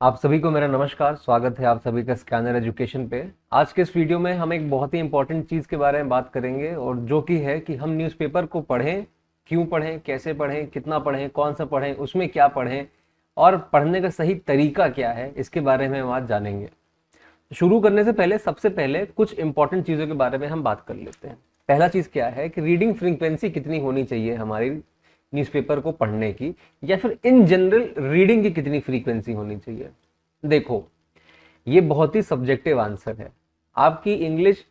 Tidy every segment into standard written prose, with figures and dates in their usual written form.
आप सभी को मेरा नमस्कार। स्वागत है आप सभी का स्कैनर एजुकेशन पे। आज के इस वीडियो में हम एक बहुत ही इंपॉर्टेंट चीज़ के बारे में बात करेंगे और जो कि है कि हम न्यूज़पेपर को पढ़ें, क्यों पढ़ें, कैसे पढ़ें, कितना पढ़ें, कौन सा पढ़ें, उसमें क्या पढ़ें और पढ़ने का सही तरीका क्या है, इसके बारे में हम आज जानेंगे। शुरू करने से पहले सबसे पहले कुछ इंपॉर्टेंट चीज़ों के बारे में हम बात कर लेते हैं। पहला चीज़ क्या है कि रीडिंग फ्रीक्वेंसी कितनी होनी चाहिए हमारी न्यूज़पेपर को पढ़ने की, या फिर इन जनरल रीडिंग की कितनी फ्रीक्वेंसी होनी चाहिए। देखो, ये बहुत ही सब्जेक्टिव आंसर है। आपकी इंग्लिश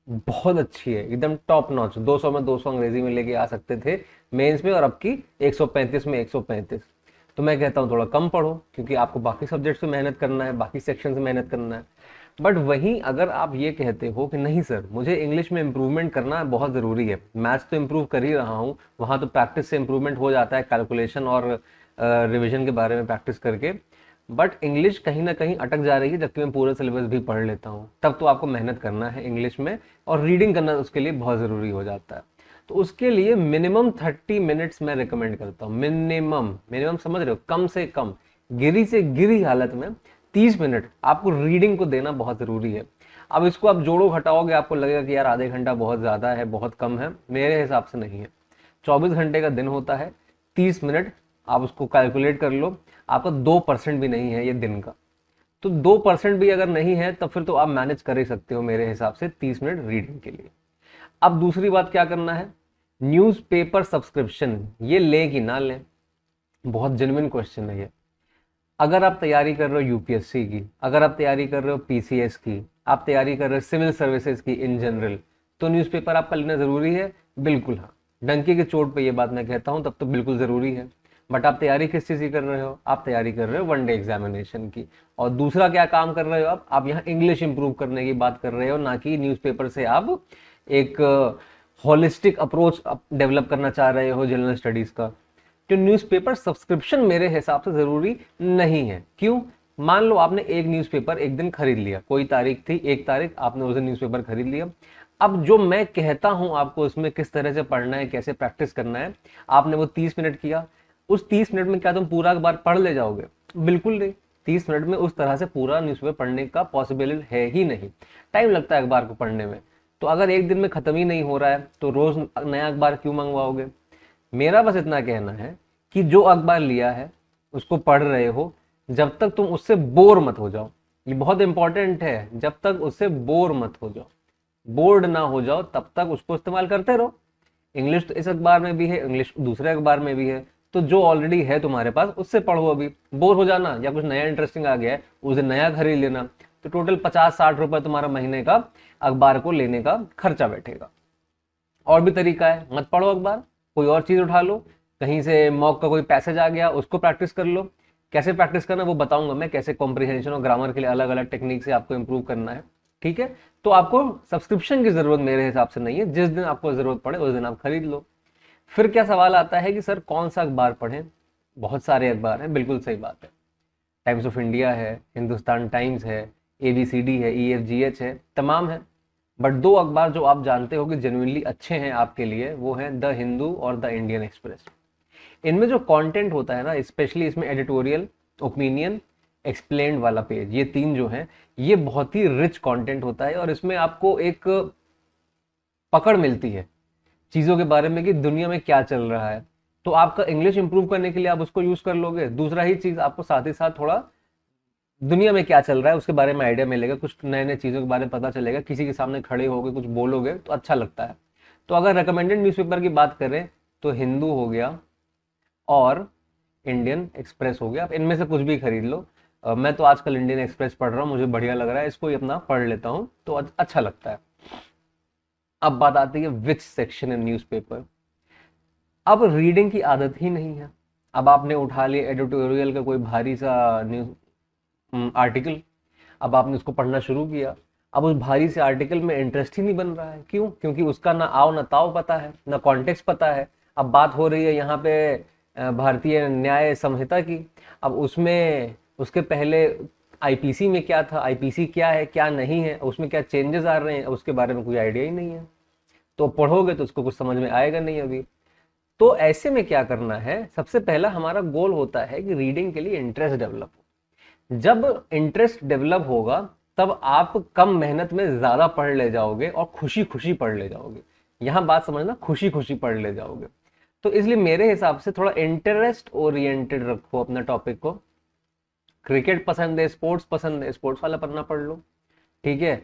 बहुत अच्छी है, एकदम टॉप नॉच, 200 में 200 अंग्रेजी में लेके आ सकते थे मेंस में, और अब की 135 में 135। तो मैं कहता हूँ थोड़ा कम पढ़ो, क्योंकि आपको बाकी सब्जेक्ट से मेहनत करना है, बाकी सेक्शन से मेहनत करना है। बट वहीं अगर आप ये कहते हो कि नहीं सर, मुझे इंग्लिश में इंप्रूवमेंट करना बहुत ज़रूरी है, मैथ्स तो इंप्रूव कर ही रहा हूँ, वहाँ तो प्रैक्टिस से इंप्रूवमेंट हो जाता है, कैलकुलेशन और रिविजन के बारे में प्रैक्टिस करके, बट इंग्लिश कहीं ना कहीं अटक जा रही है, जबकि मैं पूरा सिलेबस भी पढ़ लेता हूँ, तब तो आपको मेहनत करना है इंग्लिश में, और रीडिंग करना उसके लिए बहुत ज़रूरी हो जाता है। तो उसके लिए मिनिमम 30 मिनट्स मैं रिकमेंड करता हूँ। मिनिमम मिनिमम समझ रहे हो, कम से कम गिरी से गिरी हालत में 30 मिनट आपको रीडिंग को देना बहुत ज़रूरी है। अब इसको आप जोड़ो घटाओगे, आपको लगेगा कि यार आधे घंटा बहुत ज़्यादा है, बहुत कम है। मेरे हिसाब से नहीं है। 24 घंटे का दिन होता है, 30 मिनट आप उसको कैलकुलेट कर लो। आपका 2% भी नहीं है ये दिन का, तो 2% भी अगर नहीं है, तब फिर तो आप मैनेज कर ही सकते हो मेरे हिसाब से 30 मिनट रीडिंग के लिए। अब दूसरी बात क्या करना है, न्यूज़पेपर सब्सक्रिप्शन ये लें कि ना लें, बहुत जेन्युइन क्वेश्चन है ये। अगर आप तैयारी कर रहे हो यूपीएससी की, अगर आप तैयारी कर रहे हो पीसीएस की, आप तैयारी कर रहे हो सिविल सर्विसेज की इन जनरल, तो न्यूज़पेपर आपका लेना ज़रूरी है। बिल्कुल हाँ, डंके की चोट पे ये बात मैं कहता हूँ, तब तो बिल्कुल ज़रूरी है। बट आप तैयारी किस चीज़ की कर रहे हो? आप तैयारी कर रहे हो वनडे एग्जामिनेशन की। और दूसरा क्या काम कर रहे हो आप यहाँ इंग्लिश इंप्रूव करने की बात कर रहे हो, ना कि न्यूज़पेपर से आप एक होलिस्टिक अप्रोच डेवलप करना चाह रहे हो जनरल स्टडीज़ का। तो न्यूज़पेपर सब्सक्रिप्शन मेरे हिसाब से ज़रूरी नहीं है। क्यों? मान लो आपने एक न्यूज़पेपर एक दिन खरीद लिया, कोई तारीख थी 1 तारीख, आपने उस दिन न्यूज़पेपर खरीद लिया। अब जो मैं कहता हूं आपको उसमें किस तरह से पढ़ना है, कैसे प्रैक्टिस करना है, आपने वो 30 मिनट किया। उस 30 मिनट में क्या तुम पूरा अखबार पढ़ ले जाओगे? बिल्कुल नहीं। 30 मिनट में उस तरह से पूरा न्यूज़पेपर पढ़ने का पॉसिबल है ही नहीं। टाइम लगता है अखबार को पढ़ने में। तो अगर एक दिन में ख़त्म ही नहीं हो रहा है, तो रोज़ नया अखबार क्यों मंगवाओगे? मेरा बस इतना कहना है कि जो अखबार लिया है उसको पढ़ रहे हो, जब तक तुम उससे बोर मत हो जाओ। ये बहुत इंपॉर्टेंट है, जब तक उससे बोर मत हो जाओ, बोर्ड ना हो जाओ, तब तक उसको इस्तेमाल करते रहो। इंग्लिश तो इस अखबार में भी है, इंग्लिश दूसरे अखबार में भी है, तो जो ऑलरेडी है तुम्हारे पास उससे पढ़ो। अभी बोर हो जाना या कुछ नया इंटरेस्टिंग आ गया है, उस दिन नया खरीद लेना, तो टोटल 50-60 रुपए तुम्हारा महीने का अखबार को लेने का खर्चा बैठेगा। और भी तरीका है, मत पढ़ो अखबार, कोई और चीज़ उठा लो, कहीं से मॉक का कोई पैसेज आ गया उसको प्रैक्टिस कर लो। कैसे प्रैक्टिस करना वो बताऊंगा मैं, कैसे कॉम्प्रिहेंशन और ग्रामर के लिए अलग अलग टेक्निक से आपको इंप्रूव करना है। ठीक है, तो आपको सब्सक्रिप्शन की ज़रूरत मेरे हिसाब से नहीं है। जिस दिन आपको ज़रूरत पड़े उस दिन आप खरीद लो। फिर क्या सवाल आता है कि सर कौन सा अखबार पढ़ें? बहुत सारे अखबार हैं, बिल्कुल सही बात है। टाइम्स ऑफ इंडिया है, हिंदुस्तान टाइम्स है, एबीसीडी है, ईएफजीएच है, तमाम है। बट दो अखबार जो आप जानते हो कि जेन्युइनली अच्छे हैं आपके लिए, वो हैं द हिंदू और द इंडियन एक्सप्रेस। इनमें जो कंटेंट होता है ना, स्पेशली इसमें एडिटोरियल, ओपिनियन, एक्सप्लेन्ड वाला पेज, ये तीन जो हैं, ये बहुत ही रिच कंटेंट होता है, और इसमें आपको एक पकड़ मिलती है चीज़ों के बारे में कि दुनिया में क्या चल रहा है। तो आपका इंग्लिश इंप्रूव करने के लिए आप उसको यूज़ कर लोगे। दूसरा ही चीज़, आपको साथ ही साथ थोड़ा दुनिया में क्या चल रहा है उसके बारे में आइडिया मिलेगा, कुछ नए नए चीज़ों के बारे में पता चलेगा, किसी के सामने खड़े होगे कुछ बोलोगे तो अच्छा लगता है। तो अगर रिकमेंडेड न्यूज़पेपर की बात करें तो हिंदू हो गया और इंडियन एक्सप्रेस हो गया, आप इनमें से कुछ भी खरीद लो। मैं तो आजकल इंडियन एक्सप्रेस पढ़ रहा हूँ, मुझे बढ़िया लग रहा है, इसको ही अपना पढ़ लेता हूँ, तो अच्छा लगता है। अब बात आती है विच सेक्शन इन न्यूज़पेपर। अब रीडिंग की आदत ही नहीं है। अब आपने उठा लिया एडिटोरियल का कोई भारी सा न्यूज आर्टिकल, अब आपने उसको पढ़ना शुरू किया। अब उस भारी से आर्टिकल में इंटरेस्ट ही नहीं बन रहा है। क्यों? क्योंकि उसका ना आओ ना ताओ पता है, ना कॉन्टेक्स्ट पता है। अब बात हो रही है यहाँ पे भारतीय न्याय संहिता की। अब उसमें उसके पहले आईपीसी में क्या था, आईपीसी क्या है क्या नहीं है, उसमें क्या चेंजेस आ रहे हैं, उसके बारे में कोई आइडिया ही नहीं है। तो पढ़ोगे तो उसको कुछ समझ में आएगा नहीं अभी। तो ऐसे में क्या करना है, सबसे पहला हमारा गोल होता है कि रीडिंग के लिए इंटरेस्ट डेवलप हो। जब इंटरेस्ट डेवलप होगा तब आप कम मेहनत में ज्यादा पढ़ ले जाओगे और खुशी खुशी पढ़ ले जाओगे। यहां बात समझना, खुशी खुशी पढ़ ले जाओगे। तो इसलिए मेरे हिसाब से थोड़ा इंटरेस्ट ओरिएंटेड रखो अपने टॉपिक को। क्रिकेट पसंद है, स्पोर्ट्स पसंद है, स्पोर्ट्स वाला पढ़ना पढ़ लो, ठीक है।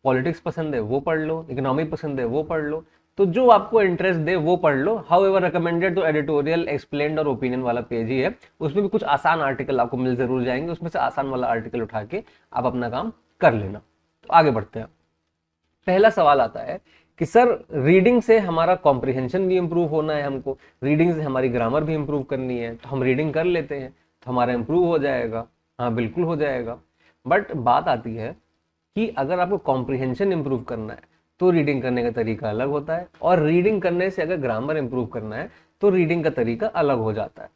पॉलिटिक्स पसंद है वो पढ़ लो, इकोनॉमी पसंद है वो पढ़ लो। तो जो आपको इंटरेस्ट दे वो पढ़ लो। हाउ एवर रिकमेंडेड तो एडिटोरियल, एक्सप्लेन्ड और ओपिनियन वाला पेज ही है। उसमें भी कुछ आसान आर्टिकल आपको मिल जरूर जाएंगे, उसमें से आसान वाला आर्टिकल उठा के आप अपना काम कर लेना। तो आगे बढ़ते हैं। पहला सवाल आता है कि सर रीडिंग से हमारा कॉम्प्रिहेंशन भी इंप्रूव होना है, हमको रीडिंग से हमारी ग्रामर भी इंप्रूव करनी है, तो हम रीडिंग कर लेते हैं तो हमारा इंप्रूव हो जाएगा। हाँ बिल्कुल हो जाएगा, बट बात आती है कि अगर आपको कॉम्प्रिहेंशन इंप्रूव करना है तो रीडिंग करने का तरीका अलग होता है, और रीडिंग करने से अगर ग्रामर इंप्रूव करना है तो रीडिंग का तरीका अलग हो जाता है।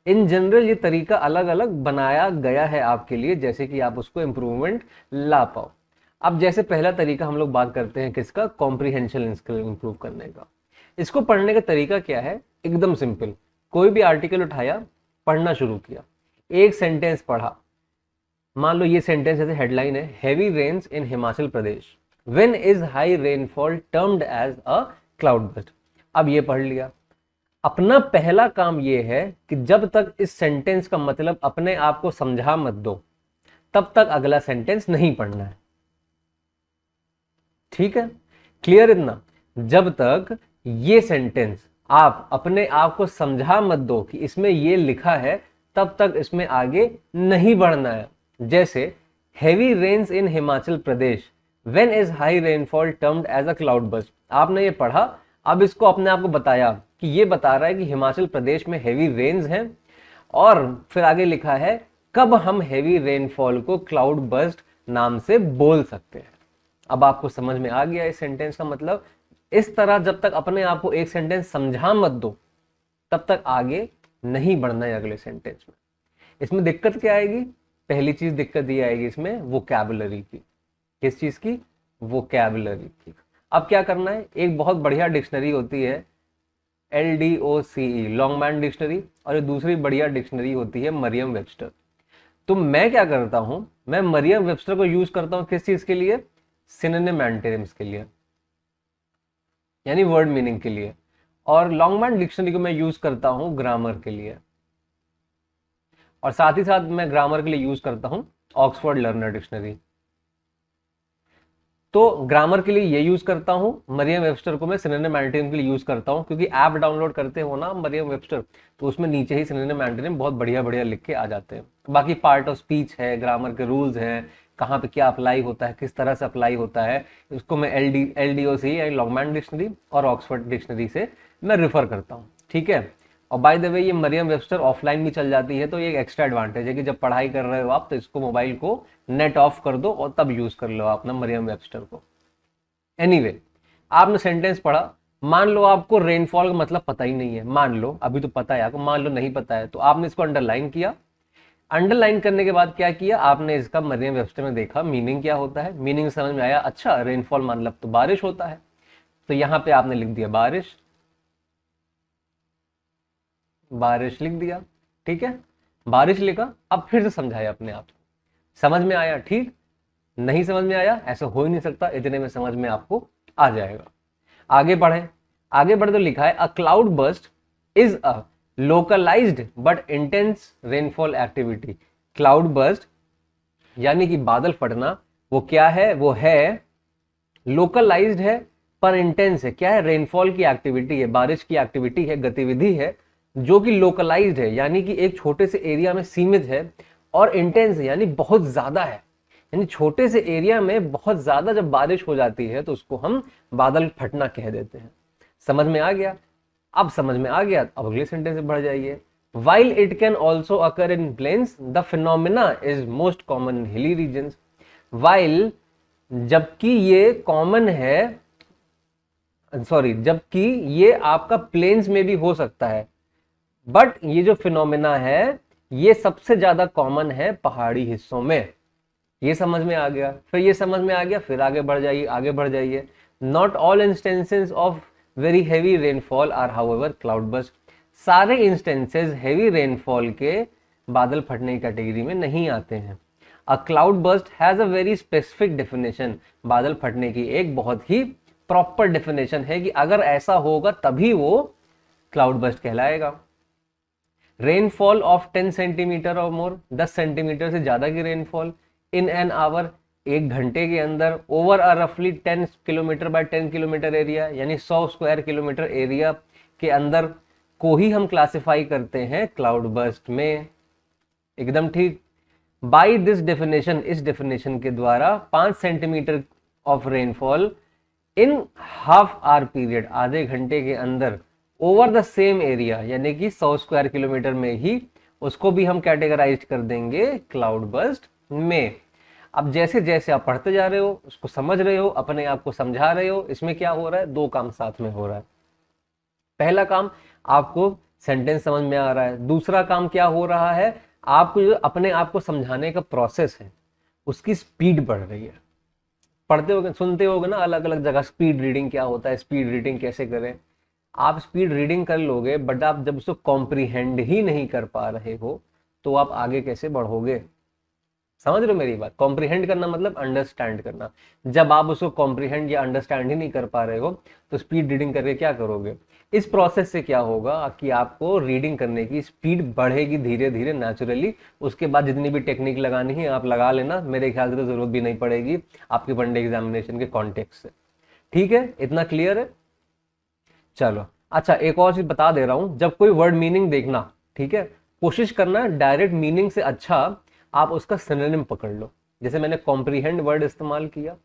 इन जनरल ये तरीका अलग अलग बनाया गया है आपके लिए, जैसे कि आप उसको इंप्रूवमेंट ला पाओ। अब जैसे पहला तरीका हम लोग बात करते हैं किसका, कॉम्प्रिहेंशन स्किल इंप्रूव करने का। इसको पढ़ने का तरीका क्या है, एकदम सिंपल। कोई भी आर्टिकल उठाया, पढ़ना शुरू किया, एक सेंटेंस पढ़ा। मान लो ये सेंटेंस जैसे हेडलाइन है, heavy rains in Himachal Pradesh, when is high rainfall termed as a cloud burst. अब ये पढ़ लिया। अपना पहला काम ये है कि जब तक इस सेंटेंस का मतलब अपने आप को समझा मत दो, तब तक अगला सेंटेंस नहीं पढ़ना है, ठीक है। क्लियर इतना? जब तक ये सेंटेंस आप अपने आप को समझा मत दो कि इसमें ये लिखा है, तब तक इसमें आगे नहीं बढ़ना है। जैसे heavy rains in Himachal Pradesh, when is high rainfall termed as a cloud burst. आपने ये पढ़ा, अब इसको अपने आप को बताया कि ये बता रहा है कि हिमाचल प्रदेश में हेवी रेन्स हैं, और फिर आगे लिखा है कब हम हेवी रेनफॉल को क्लाउड बर्स्ट नाम से बोल सकते हैं। अब आपको समझ में आ गया इस सेंटेंस का मतलब। इस तरह जब तक अपने आप को एक सेंटेंस समझा मत दो, तब तक आगे नहीं बढ़ना है अगले सेंटेंस में। इसमें दिक्कत क्या आएगी? पहली चीज दिक्कत ये आएगी इसमें वोकैबुलरी की। किस चीज की? वोकैबुलरी की। अब क्या करना है, एक बहुत बढ़िया डिक्शनरी होती है LDOCE, लॉन्गमैन डिक्शनरी, और एक दूसरी बढ़िया डिक्शनरी होती है मरियम वेबस्टर। तो मैं क्या करता हूं, मैं मरियम वेबस्टर को यूज करता हूं किस चीज के लिए? सिनोनिम एंटोनिम्स के लिए, यानी वर्ड मीनिंग के लिए। और लॉन्गमैन डिक्शनरी को मैं यूज करता हूं ग्रामर के लिए, और साथ ही साथ मैं ग्रामर के लिए यूज करता हूं ऑक्सफोर्ड लर्नर डिक्शनरी। तो ग्रामर के लिए ये यूज करता हूं, मरियम वेबस्टर को मैं सिनोनिम एंटोनिम के लिए यूज करता हूं, क्योंकि ऐप डाउनलोड करते हो ना मरियम वेबस्टर, तो उसमें नीचे ही सिनोनिम एंटोनिम बहुत बढ़िया बढ़िया लिख के आ जाते हैं। बाकी पार्ट ऑफ स्पीच है, ग्रामर के रूल्स हैं, कहाँ पे क्या अप्लाई होता है, किस तरह से अप्लाई होता है, उसको मैं LDOC यानी लॉन्गमैन डिक्शनरी और ऑक्सफोर्ड डिक्शनरी से मैं रिफर करता हूँ, ठीक है। और बाय द वे ये मरियम वेबस्टर ऑफलाइन भी चल जाती है, तो ये एक एक्स्ट्रा एडवांटेज है कि जब पढ़ाई कर रहे हो आप, तो इसको मोबाइल को नेट ऑफ कर दो और तब यूज कर लो अपना मरियम वेबस्टर को। एनीवे, आपने सेंटेंस पढ़ा, मान लो आपको रेनफॉल का मतलब पता ही नहीं है, मान लो अभी तो पता है आपको, मान लो नहीं पता है, तो आपने इसको अंडरलाइन किया। अंडरलाइन करने के बाद क्या किया आपने, इसका मरियम वेबस्टर में देखा मीनिंग क्या होता है, मीनिंग समझ में आया, अच्छा रेनफॉल मतलब तो बारिश होता है, तो यहां पे आपने लिख दिया बारिश, बारिश लिख दिया, ठीक है। बारिश लिखा, अब फिर से समझाया अपने आप, समझ में आया? ठीक। नहीं समझ में आया? ऐसा हो ही नहीं सकता, इतने में समझ में आपको आ जाएगा। आगे बढ़े, आगे बढ़े तो लिखा है a cloud burst is a localised but intense rainfall activity. Cloud burst यानी कि बादल फटना, वो क्या है? वो है लोकलाइज्ड है पर इंटेंस है। क्या है? रेनफॉल की एक्टिविटी है, बारिश की एक्टिविटी है, गतिविधि है, जो कि लोकलाइज्ड है यानी कि एक छोटे से एरिया में सीमित है, और इंटेंस है यानी बहुत ज्यादा है, यानी छोटे से एरिया में बहुत ज्यादा जब बारिश हो जाती है तो उसको हम बादल फटना कह देते हैं। समझ में आ गया? अब समझ में आ गया, अब अगले सेंटेंस में बढ़ जाइए। While it can also occur in plains, the phenomena is most common in hilly regions. While जबकि ये कॉमन है, सॉरी जबकि ये आपका प्लेन्स में भी हो सकता है, बट ये जो फिनोमेना है ये सबसे ज्यादा कॉमन है पहाड़ी हिस्सों में। ये समझ में आ गया? फिर ये समझ में आ गया, फिर आगे बढ़ जाइए, आगे बढ़ जाइए। Not all instances of very heavy rainfall are however cloud burst. सारे इंस्टेंसेस हैवी रेनफॉल के बादल फटने की कैटेगरी में नहीं आते हैं। A cloud burst has a very specific definition, बादल फटने की एक बहुत ही प्रॉपर डेफिनेशन है कि अगर ऐसा होगा तभी वो क्लाउड बर्स्ट कहलाएगा। रेनफॉल ऑफ 10 सेंटीमीटर और मोर, 10 सेंटीमीटर से ज्यादा की रेनफॉल इन एन आवर, एक घंटे के अंदर, ओवर अ रफली 10 किलोमीटर बाय 10 किलोमीटर एरिया, यानी 100 स्क्वायर किलोमीटर एरिया के अंदर को ही हम क्लासिफाई करते हैं क्लाउड बर्स्ट में। एकदम ठीक। बाई दिस डेफिनेशन, इस डेफिनेशन के द्वारा 5 centimetre of rainfall in half hour period, आधे घंटे के अंदर, ओवर द सेम एरिया, यानी कि 100 स्क्वायर किलोमीटर में ही, उसको भी हम कैटेगराइज कर देंगे क्लाउड बर्स्ट में। अब जैसे जैसे आप पढ़ते जा रहे हो, उसको समझ रहे हो, अपने आप को समझा रहे हो, इसमें क्या हो रहा है, दो काम साथ में हो रहा है। पहला काम, आपको सेंटेंस समझ में आ रहा है। दूसरा काम क्या हो रहा है, आपको जो अपने आप को समझाने का प्रोसेस है उसकी स्पीड बढ़ रही है। पढ़ते होगे, सुनते होगे ना अलग अलग जगह स्पीड रीडिंग क्या होता है, स्पीड रीडिंग कैसे करें। आप स्पीड रीडिंग कर लोगे, बट आप जब उसको कॉम्प्रीहेंड ही नहीं कर पा रहे हो तो आप आगे कैसे बढ़ोगे। समझ रहे हो मेरी बात? कॉम्प्रीहेंड करना मतलब अंडरस्टैंड करना। जब आप उसको कॉम्प्रीहेंड या अंडरस्टैंड ही नहीं कर पा रहे हो तो स्पीड रीडिंग करके क्या करोगे। इस प्रोसेस से क्या होगा कि आपको रीडिंग करने की स्पीड बढ़ेगी धीरे धीरे नेचुरली। उसके बाद जितनी भी टेक्निक लगानी है आप लगा लेना, मेरे ख्याल से तो जरूरत भी नहीं पड़ेगी आपके वनडे एग्जामिनेशन के कॉन्टेक्स्ट से। ठीक है, इतना क्लियर है? चलो अच्छा, एक और चीज बता दे रहा हूं, जब कोई वर्ड मीनिंग देखना, ठीक है, कोशिश करना डायरेक्ट मीनिंग से अच्छा आप उसका सिनोनिम पकड़ लो। जैसे मैंने कॉम्प्रीहेंड वर्ड इस्तेमाल किया,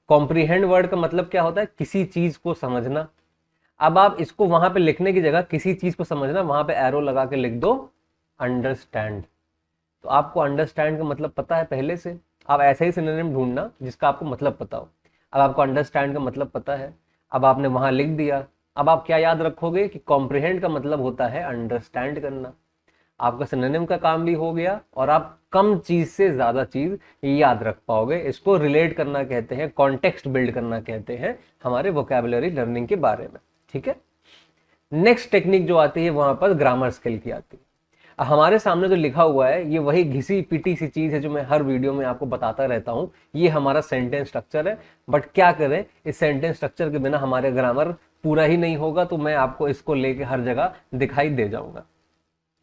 कॉम्प्रीहेंड वर्ड का मतलब क्या होता है, किसी चीज को समझना। अब आप इसको वहां पे लिखने की जगह किसी चीज को समझना, वहां पे एरो लगा के लिख दो अंडरस्टैंड। तो आपको अंडरस्टैंड का मतलब पता है पहले से, आप ऐसे ही सिनोनिम ढूंढना जिसका आपको मतलब पता हो। अब आपको अंडरस्टैंड का मतलब पता है, अब आपने वहां लिख दिया। अब आप क्या याद रखोगे कि कॉम्प्रिहेंड का मतलब होता है अंडरस्टैंड करना। आपका सिनोनिम का काम भी हो गया और आप कम चीज से ज्यादा चीज याद रख पाओगे। इसको रिलेट करना कहते हैं, कॉन्टेक्स्ट बिल्ड करना कहते हैं हमारे वोकैबुलरी लर्निंग के बारे में। ठीक है, नेक्स्ट टेक्निक जो आती है वहां पर ग्रामर स्किल की आती है। हमारे सामने जो लिखा हुआ है ये वही घिसी पिटी सी चीज है जो मैं हर वीडियो में आपको बताता रहता हूं। ये हमारा सेंटेंस स्ट्रक्चर है, बट क्या करें, इस सेंटेंस स्ट्रक्चर के बिना हमारे ग्रामर पूरा ही नहीं होगा, तो मैं आपको इसको लेके हर जगह दिखाई दे जाऊंगा।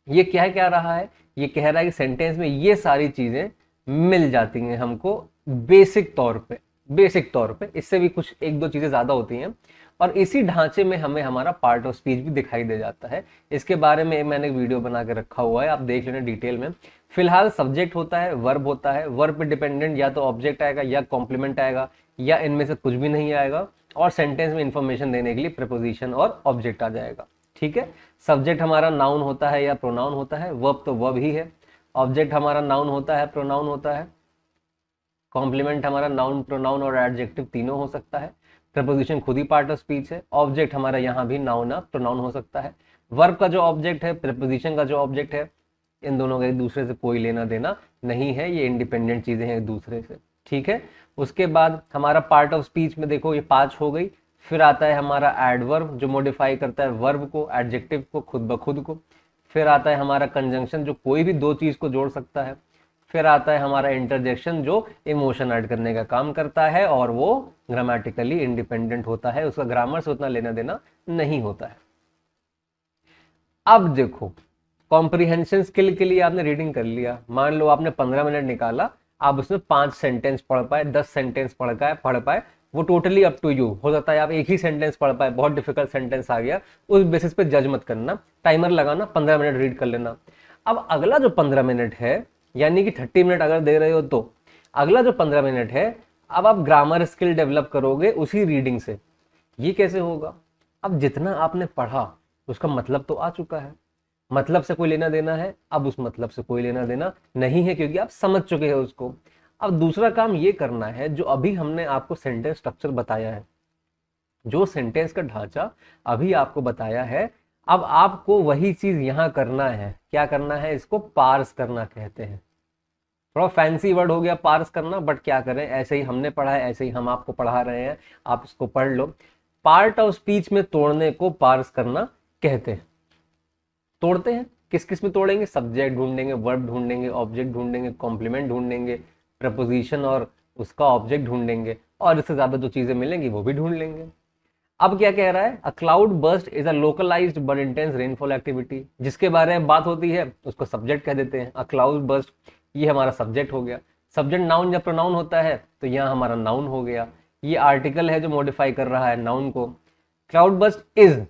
ये क्या रहा है, ये कह रहा है कि सेंटेंस में ये सारी चीजें मिल जाती हैं हमको बेसिक तौर पे, बेसिक तौर पे। इससे भी कुछ एक दो चीजें ज्यादा होती हैं और इसी ढांचे में हमें हमारा पार्ट ऑफ स्पीच भी दिखाई दे जाता है। इसके बारे में मैंने एक वीडियो बना के रखा हुआ है, आप देख लेना डिटेल में। फिलहाल सब्जेक्ट होता है, वर्ब होता है, वर्ब पे डिपेंडेंट या तो ऑब्जेक्ट आएगा या कॉम्प्लीमेंट आएगा या इनमें से कुछ भी नहीं आएगा, और सेंटेंस में इंफॉर्मेशन देने के लिए प्रीपोजिशन और ऑब्जेक्ट आ जाएगा। ठीक है, सब्जेक्ट हमारा नाउन होता है या प्रोनाउन होता है, वर्ब तो वर्ब ही है, ऑब्जेक्ट हमारा नाउन होता है, प्रोनाउन होता है, कॉम्प्लीमेंट हमारा नाउन, प्रोनाउन और एडजेक्टिव तीनों हो सकता है, प्रपोजिशन खुद ही पार्ट ऑफ स्पीच है, ऑब्जेक्ट हमारा यहाँ भी नाउन या प्रोनाउन हो सकता है। वर्ब का जो ऑब्जेक्ट है, प्रपोजिशन का जो ऑब्जेक्ट है, इन दोनों का एक दूसरे से कोई लेना देना नहीं है, ये इंडिपेंडेंट चीजें हैं एक दूसरे से। ठीक है, उसके बाद हमारा पार्ट ऑफ स्पीच में देखो ये 5 हो गई। फिर आता है हमारा एडवर्ब जो मॉडिफाई करता है वर्ब को, एडजेक्टिव को, खुद ब खुद को। फिर आता है हमारा कंजंक्शन जो कोई भी दो चीज को जोड़ सकता है। फिर आता है हमारा इंटरजेक्शन जो इमोशन ऐड करने का काम करता है और वो ग्रामेटिकली इंडिपेंडेंट होता है, उसका ग्रामर से उतना लेना देना नहीं होता है। अब देखो, कॉम्प्रिहेंशन स्किल के लिए आपने रीडिंग कर लिया, मान लो आपने 15 मिनट निकाला, आप उसमें 5 सेंटेंस पढ़ पाए, 10 सेंटेंस पढ़ पाए, वो टोटली अप टू यू। हो सकता है आप एक ही सेंटेंस पढ़ पाए, बहुत डिफिकल्ट सेंटेंस आ गया, उस बेसिस पे जज मत करना, टाइमर लगाना, 15 मिनट रीड कर लेना। अब अगला जो 15 मिनट है, यानी कि 30 मिनट अगर दे रहे हो तो अगला जो 15 मिनट है, अब आप ग्रामर स्किल डेवलप करोगे उसी रीडिंग से। ये कैसे होगा, अब जितना आपने पढ़ा उसका मतलब तो आ चुका है, मतलब से कोई लेना देना है, अब उस मतलब से कोई लेना देना नहीं है क्योंकि आप समझ चुके हो उसको। अब दूसरा काम ये करना है, जो अभी हमने आपको सेंटेंस स्ट्रक्चर बताया है, जो सेंटेंस का ढांचा अभी आपको बताया है, अब आपको वही चीज यहां करना है। क्या करना है, इसको पार्स करना कहते हैं। थोड़ा फैंसी वर्ड हो गया पार्स करना, बट क्या करें, ऐसे ही हमने पढ़ा है, ऐसे ही हम आपको पढ़ा रहे हैं, आप इसको पढ़ लो। पार्ट ऑफ स्पीच में तोड़ने को पार्स करना कहते हैं। तोड़ते हैं, किस किस में तोड़ेंगे, सब्जेक्ट ढूंढेंगे, वर्ब ढूंढेंगे, ऑब्जेक्ट ढूंढेंगे, कॉम्प्लीमेंट ढूंढेंगे, प्रपोजिशन और उसका ऑब्जेक्ट ढूंढेंगे, और इससे ज्यादा जो चीजें मिलेंगी वो भी ढूंढ लेंगे। अब क्या कह रहा है, a cloud burst is a localised but intense rainfall activity. जिसके बारे में बात होती है उसको सब्जेक्ट कह देते हैं, अ क्लाउड बर्स्ट, ये हमारा सब्जेक्ट हो गया। सब्जेक्ट नाउन जब प्रोनाउन होता है तो यहाँ हमारा नाउन हो गया। ये आर्टिकल है जो मॉडिफाई कर रहा है नाउन को। क्लाउड बर्स्ट इज,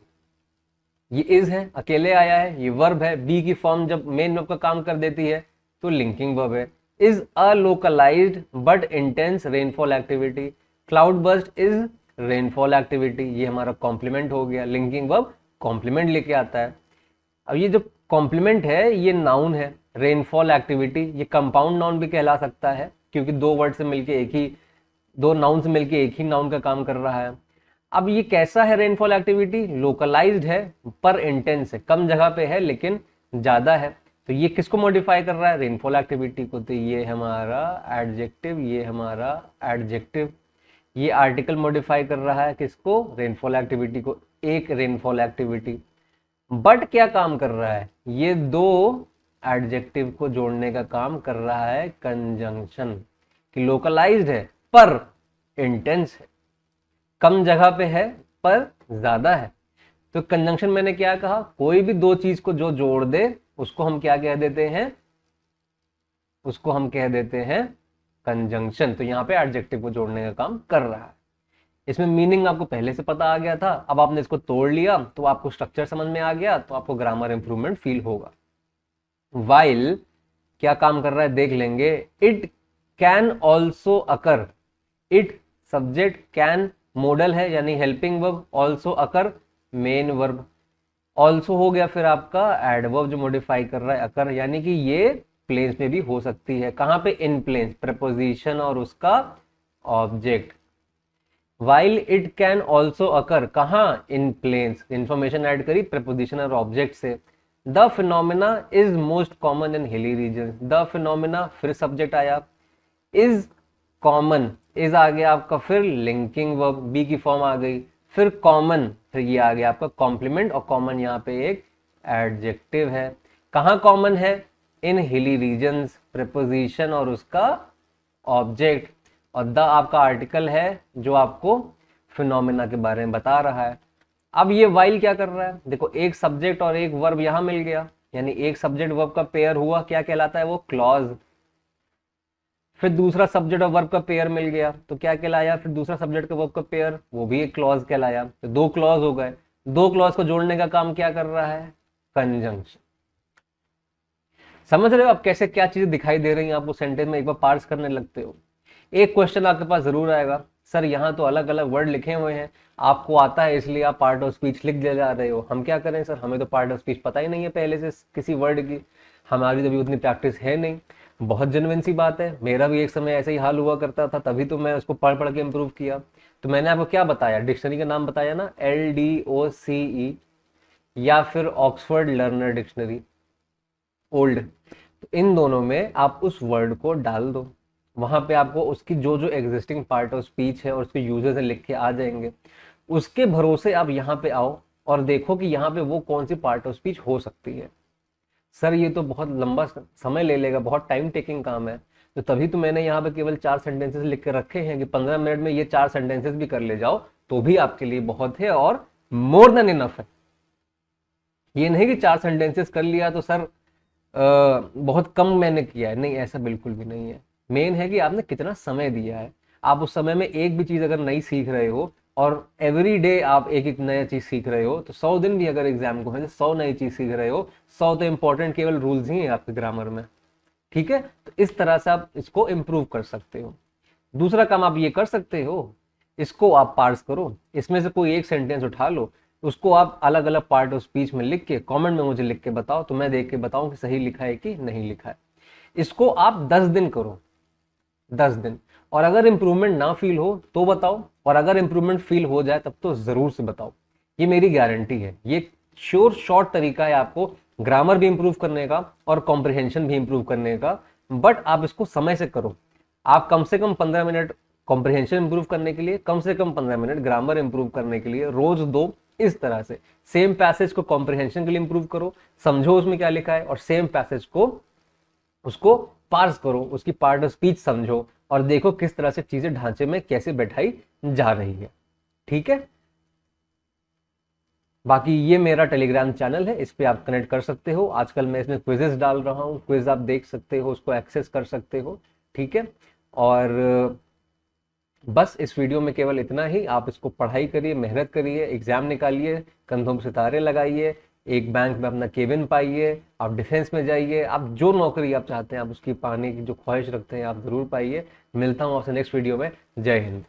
ये इज है, अकेले आया है, ये वर्ब है, बी की फॉर्म जब मेन वर्ब का काम कर देती है तो लिंकिंग वर्ब है। Is a localised but intense rainfall activity, cloud burst is rainfall activity, ये हमारा कॉम्प्लीमेंट हो गया। लिंकिंग वर्ब कॉम्प्लीमेंट लेके आता है। अब ये जो कॉम्प्लीमेंट है ये नाउन है, रेनफॉल एक्टिविटी, ये कंपाउंड नाउन भी कहला सकता है क्योंकि दो वर्ड से मिलके एक ही, दो नाउन से मिलके एक ही नाउन का काम कर रहा है। अब ये कैसा है रेनफॉल एक्टिविटी, लोकलाइज्ड है पर इंटेंस है, कम जगह पे है लेकिन ज्यादा है। तो ये किसको मॉडिफाई कर रहा है, रेनफॉल एक्टिविटी को। तो ये हमारा एडजेक्टिव, ये हमारा एडजेक्टिव, ये आर्टिकल मॉडिफाई कर रहा है किसको, रेनफॉल एक्टिविटी को, एक रेनफॉल एक्टिविटी। बट क्या काम कर रहा है, ये दो एडजेक्टिव को जोड़ने का काम कर रहा है कंजंक्शन, कि लोकलाइज्ड है पर इंटेंस है, कम जगह पे है पर ज्यादा है। तो कंजंक्शन मैंने क्या कहा, कोई भी दो चीज को जो जोड़ दे उसको हम क्या कह देते हैं, उसको हम कह देते हैं कंजंक्शन। तो यहाँ पे एडजेक्टिव को जोड़ने का काम कर रहा है। इसमें मीनिंग आपको पहले से पता आ गया था, अब आपने इसको तोड़ लिया तो आपको स्ट्रक्चर समझ में आ गया, तो आपको ग्रामर इंप्रूवमेंट फील होगा। वाइल क्या काम कर रहा है देख लेंगे। It can also occur, it subject, can model है यानी हेल्पिंग वर्ब, ऑल्सो अकर मेन वर्ब। ऑल्सो हो गया फिर आपका एडवर्ब जो मॉडिफाई कर रहा है अकर, यानी कि ये प्लेन्स में भी हो सकती है। कहां पे, इन प्लेन्स, प्रपोजिशन और उसका object. While it can also अकर, कहां, इन प्लेन्स, इंफॉर्मेशन ऐड करी प्रपोजिशन और ऑब्जेक्ट से। The phenomena is most common in hilly region, the phenomena फिर सब्जेक्ट आया, इज कॉमन, इज आ गया आपका फिर लिंकिंग वर्ब, बी की फॉर्म आ गई, फिर कॉमन, फिर ये आ गया आपका कॉम्प्लीमेंट, और कॉमन यहाँ पे एक एडजेक्टिव है। कहाँ कॉमन है, इन हिली रीजन्स, प्रेपोजिशन और उसका ऑब्जेक्ट, और द आपका आर्टिकल है जो आपको फिनोमेना के बारे में बता रहा है। अब ये वाइल क्या कर रहा है, देखो एक सब्जेक्ट और एक वर्ब यहां मिल गया, यानी एक सब्जेक्ट वर्ब का पेयर हुआ, क्या कहलाता है वो, क्लॉज। फिर दूसरा सब्जेक्ट और वर्ब का पेयर मिल गया तो क्या कहलाया, फिर दूसरा सब्जेक्ट का वर्ब का पेयर, वो भी एक क्लॉज कहलाया। तो दो क्लॉज हो गए, दो क्लॉज को जोड़ने का काम क्या कर रहा है, कंजंक्शन। समझ रहे हो आप कैसे क्या चीजें दिखाई दे रही हैं आपको सेंटेंस में, एक बार पार्स करने लगते हो। एक क्वेश्चन आपके पास जरूर आएगा, सर यहाँ तो अलग अलग वर्ड लिखे हुए हैं, आपको आता है इसलिए आप पार्ट ऑफ स्पीच लिख दे जा रहे हो, हम क्या करें सर, हमें तो पार्ट ऑफ स्पीच पता ही नहीं है पहले से किसी वर्ड की, हमारी तो अभी उतनी प्रैक्टिस है नहीं। बहुत जेन्युइन सी बात है, मेरा भी एक समय ऐसे ही हाल हुआ करता था, तभी तो मैं उसको पढ़ पढ़ के इम्प्रूव किया। तो मैंने आपको क्या बताया, डिक्शनरी का नाम बताया ना, LDOCE, या फिर ऑक्सफोर्ड लर्नर डिक्शनरी ओल्ड। तो इन दोनों में आप उस वर्ड को डाल दो, वहां पे आपको उसकी जो जो एग्जिस्टिंग पार्ट ऑफ स्पीच है और उसके यूजेस लिख के आ जाएंगे। उसके भरोसे आप यहाँ पे आओ और देखो कि यहाँ पे वो कौन सी पार्ट ऑफ स्पीच हो सकती है। सर ये तो बहुत लंबा समय ले लेगा, बहुत टाइम टेकिंग काम है, तो तभी तो मैंने यहाँ पे केवल 4 सेंटेंसेस लिख के रखे हैं कि 15 मिनट में ये 4 सेंटेंसेस भी कर ले जाओ तो भी आपके लिए बहुत है और मोर देन इनफ है। ये नहीं कि 4 सेंटेंसेस कर लिया तो सर बहुत कम मैंने किया है, नहीं, ऐसा बिल्कुल भी नहीं है। मेन है कि आपने कितना समय दिया है। आप उस समय में एक भी चीज अगर नई सीख रहे हो और एवरी डे आप एक एक नया चीज सीख रहे हो, तो 100 दिन भी अगर एग्जाम को है तो 100 नई चीज सीख रहे हो। 100 तो इंपॉर्टेंट केवल रूल्स ही है आपके ग्रामर में, ठीक है। तो इस तरह से आप इसको इम्प्रूव कर सकते हो। दूसरा काम आप ये कर सकते हो, इसको आप पार्स करो, इसमें से कोई एक सेंटेंस उठा लो, उसको आप अलग अलग पार्ट ऑफ स्पीच में लिख के कमेंट में मुझे लिख के बताओ, तो मैं देख के बताऊं कि सही लिखा है कि नहीं लिखा है। इसको आप 10 दिन करो, 10 दिन, और अगर इंप्रूवमेंट ना फील हो तो बताओ, और अगर इंप्रूवमेंट फील हो जाए तब तो जरूर से बताओ, ये मेरी गारंटी है। ये श्योर शॉर्ट तरीका है आपको ग्रामर भी इंप्रूव करने का और कॉम्प्रिहेंशन भी इंप्रूव करने का, बट आप इसको समय से करो। आप कम से कम 15 मिनट कॉम्प्रिहेंशन इंप्रूव करने के लिए, कम से कम 15 मिनट ग्रामर इंप्रूव करने के लिए रोज दो। इस तरह से सेम पैसेज को कॉम्प्रिहेंशन के लिए इंप्रूव करो, समझो उसमें क्या लिखा है, और सेम पैसेज को उसको पार्स करो, उसकी पार्ट ऑफ स्पीच समझो और देखो किस तरह से चीजें ढांचे में कैसे बैठाई जा रही है। ठीक है, बाकी ये मेरा टेलीग्राम चैनल है, इस पे आप कनेक्ट कर सकते हो। आजकल मैं इसमें क्विजेस डाल रहा हूँ, क्विज आप देख सकते हो, उसको एक्सेस कर सकते हो। ठीक है, और बस इस वीडियो में केवल इतना ही। आप इसको पढ़ाई करिए, मेहनत करिए, एग्जाम निकालिए, कंधों में सितारे लगाइए, एक बैंक में अपना केबिन पाइए, आप डिफेंस में जाइए, आप जो नौकरी आप चाहते हैं, आप उसकी पाने की जो ख्वाहिश रखते हैं, आप जरूर पाइए। मिलता हूँ आपसे नेक्स्ट वीडियो में। जय हिंद।